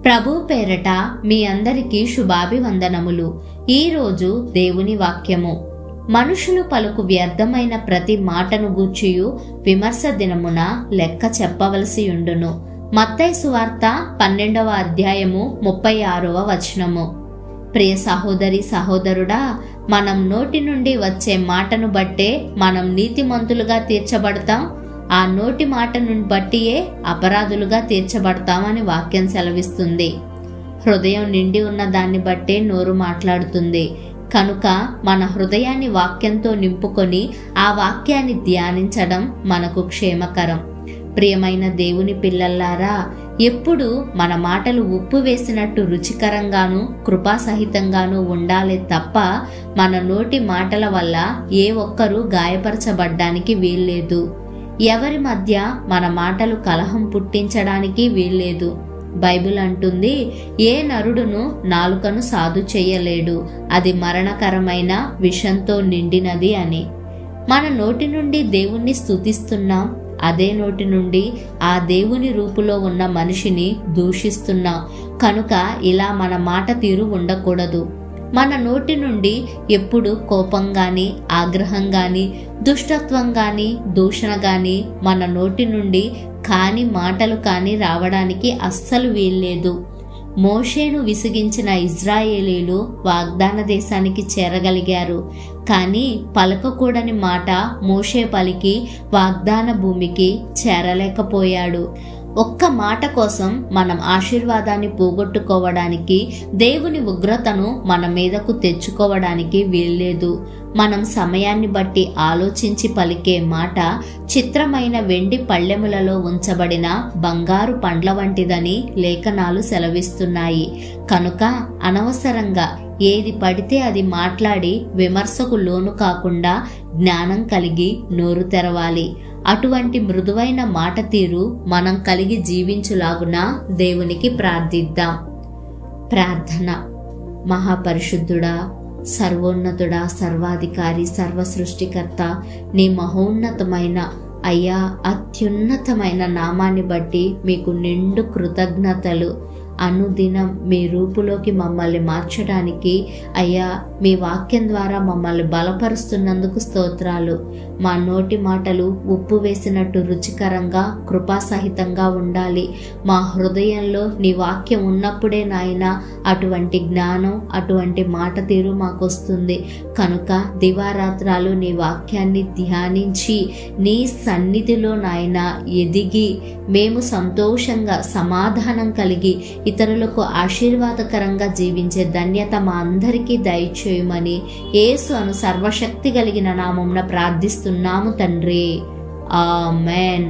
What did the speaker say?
ప్రభు పేరట మీ అందరికీ శుభాభివందనములు. ఈరోజు దేవుని వాక్యము. మనుషులు పలుకు వ్యర్థమైన ప్రతి మాటను గూర్చియు విమర్శ దినమున లెక్క చెప్పవలసి ఉండును. మత్తయి సువార్త 12వ అధ్యాయము 36వ వచనము. ప్రియ సహోదరి సహోదరుడా, మనం నోటి నుండి వచ్చే మాటను బట్టే మనం నీతిమంతులుగా తీర్చబడతాం. ఆ నోటి మాటను బట్టియే అపరాధులుగా తీర్చబడతామని వాక్యం సెలవిస్తుంది. హృదయం నిండి ఉన్న దాన్ని బట్టే నోరు మాట్లాడుతుంది. కనుక మన హృదయాన్ని వాక్యంతో నింపుకొని ఆ వాక్యాన్ని ధ్యానించడం మనకు క్షేమకరం. ప్రియమైన దేవుని పిల్లల్లారా, ఎప్పుడు మన మాటలు ఉప్పు వేసినట్టు రుచికరంగాను కృపాసహితంగాను ఉండాలే తప్ప మన నోటి మాటల వల్ల ఏ ఒక్కరూ గాయపరచబడ్డానికి వీల్లేదు. ఎవరి మధ్య మన మాటలు కలహం పుట్టించడానికి వీల్లేదు. బైబిల్ అంటుంది, ఏ నరుడును నాలుకను సాధు చేయలేడు, అది మరణకరమైన విషంతో నిండినది అని. మన నోటి నుండి దేవుణ్ణి స్తుతిస్తున్నాం, అదే నోటి నుండి ఆ దేవుని రూపులో ఉన్న మనిషిని దూషిస్తున్నాం. కనుక ఇలా మన మాట తీరు ఉండకూడదు. మన నోటి నుండి ఎప్పుడు కోపం గాని, ఆగ్రహం గాని, దుష్టత్వం గాని, దూషణ గాని మన నోటి నుండి కాని మాటలు కాని రావడానికి అస్సలు వీల్లేదు. మోషేను విసిగించిన ఇజ్రాయేలీలు వాగ్దాన దేశానికి చేరగలిగారు. కానీ పలకకూడని మాట మోషే పలికి వాగ్దాన భూమికి చేరలేకపోయాడు. ఒక్క మాట కోసం మనం ఆశీర్వాదాన్ని పోగొట్టుకోవడానికి, దేవుని ఉగ్రతను మన మీదకు తెచ్చుకోవడానికి వీల్లేదు. మనం సమయాన్ని బట్టి ఆలోచించి పలికే మాట చిత్రమైన వెండి పళ్ళెములలో ఉంచబడిన బంగారు పండ్ల వంటిదని లేఖనాలు సెలవిస్తున్నాయి. కనుక అనవసరంగా ఏది పడితే అది మాట్లాడి విమర్శకు లోను కాకుండా జ్ఞానం కలిగి నోరు తెరవాలి. అటువంటి మృదువైన మాట తీరు మనం కలిగి జీవించులాగున దేవునికి ప్రార్థిద్దాం. ప్రార్థన. మహాపరిశుద్ధుడా, సర్వోన్నతుడా, సర్వాధికారి, సర్వ సృష్టికర్త, నీ మహోన్నతమైన అయ్యా అత్యున్నతమైన నామాన్ని బట్టి మీకు నిండు కృతజ్ఞతలు. అనుదినం మీ రూపులోకి మమ్మల్ని మార్చడానికి అయ్యా మీ వాక్యం ద్వారా మమ్మల్ని బలపరుస్తున్నందుకు స్తోత్రాలు. మా నోటి మాటలు ఉప్పు వేసినట్టు రుచికరంగా కృపాసహితంగా ఉండాలి. మా హృదయంలో నీ వాక్యం ఉన్నప్పుడే నాయన అటువంటి జ్ఞానం, అటువంటి మాట తీరు మాకు వస్తుంది. కనుక దివారాత్రాలు నీ వాక్యాన్ని ధ్యానించి నీ సన్నిధిలో నాయన ఎదిగి మేము సంతోషంగా సమాధానం కలిగి ఇతరులకు ఆశీర్వాదకరంగా జీవించే ధన్యత మా అందరికీ దయచేయమని యేసు అను సర్వశక్తి కలిగిన నామమున ప్రార్థిస్తున్నాము తండ్రి. ఆమేన్.